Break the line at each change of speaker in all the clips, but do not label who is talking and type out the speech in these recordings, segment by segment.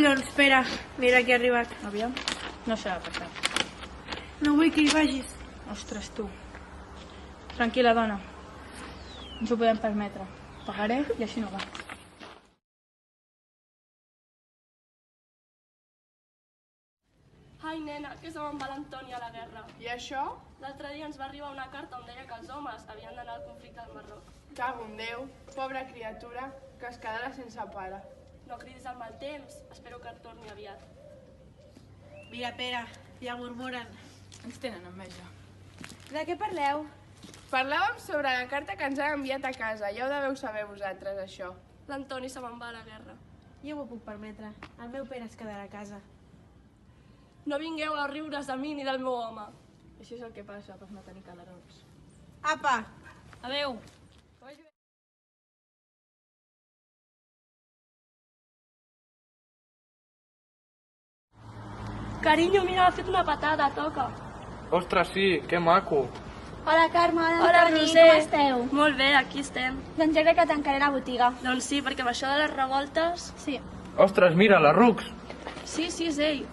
collons, espera. Mira qui ha arribat.
Aviam. No s'ha de passar.
No vull que hi vagis.
Ostres, tu. Tranquil·la, dona. Ens ho podem permetre. Pagaré i així no va.
Ai, nena, que se me'n va l'Antoni a la guerra.
I això?
L'altre dia ens va arribar una carta on deia que els homes havien d'anar al conflicte al Marroc.
Cago en Déu, pobra criatura, que es quedarà sense pare.
No cridis al mal temps, espero que et torni aviat.
Mira, Pere, ja murmuren.
Ens tenen enveja.
De què parleu?
Parlàvem sobre la carta que ens han enviat a casa. Ja ho deveu saber vosaltres, això.
L'Antoni se me'n va a la guerra.
Jo m'ho puc permetre. El meu Pere es quedarà a casa.
No vingueu a riure's de mi ni del meu home.
Això és el que passa per no tenir calarons.
Apa!
Adeu. Carinyo, mira, m'ha fet una patada, toca.
Ostres, sí, que maco.
Hola, Carme.
Hola,
Antoni,
Roser.
com esteu?
Molt bé, aquí estem.
Doncs jo crec que tancaré la botiga.
Doncs sí, perquè amb això de les revoltes...
Sí.
Ostres, mira, la Rux.
Sí, és ell.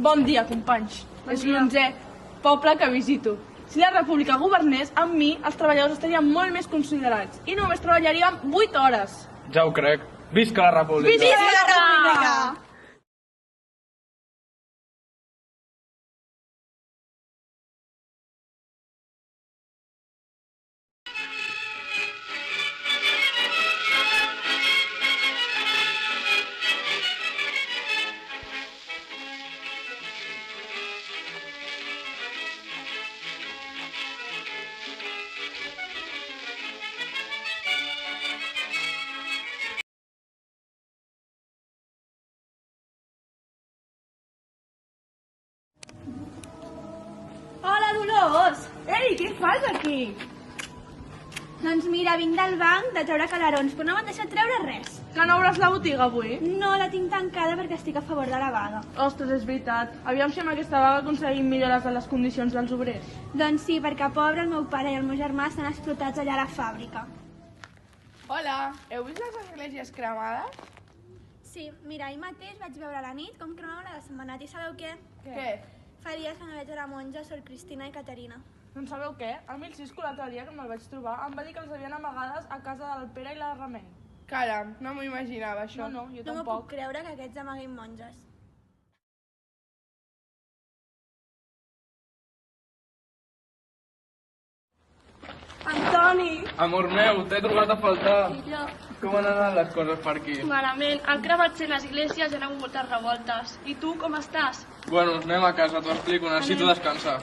Bon dia, companys. És l'11è poble que visito. Si la república governés, amb mi els treballadors estarien molt més considerats i només treballaríem 8 hores.
Ja ho crec. Visca la república.
Visca la república!
Hola, Dolors!
Ei, què fas aquí?
Doncs mira, vinc del banc de treure calarons, però no m'han deixat treure res.
Que no obràs la botiga avui?
No, la tinc tancada perquè estic a favor de la vaga.
Ostres, és veritat. Aviam si amb aquesta vaga aconseguim millores en les condicions dels obrers.
Doncs sí, perquè pobre el meu pare i el meu germà estan explotats allà a la fàbrica.
Hola, heu vist les esglésies cremades?
Sí, mira, ahir mateix vaig veure a la nit com cremaven la de Sant Benat i sabeu què?
Què?
Fa dies que no veig a la monja, Sor Cristina i Caterina.
Doncs sabeu què? El 1006, l'altre dia que me'l vaig trobar, em va dir que els havien amagades a casa del Pere i la Remei.
Caram, no m'ho imaginava, això.
No, jo
No m'ho puc
tampoc.
creure que aquests amaguin monges.
Antoni!
Amor meu, t'he trobat a faltar.
Filla.
Com han anat les coses per aquí?
Malament, han cremat 100 esglésies i han hagut moltes revoltes. I tu, com estàs?
Bueno, anem a casa, t'ho explico, necessito descansar.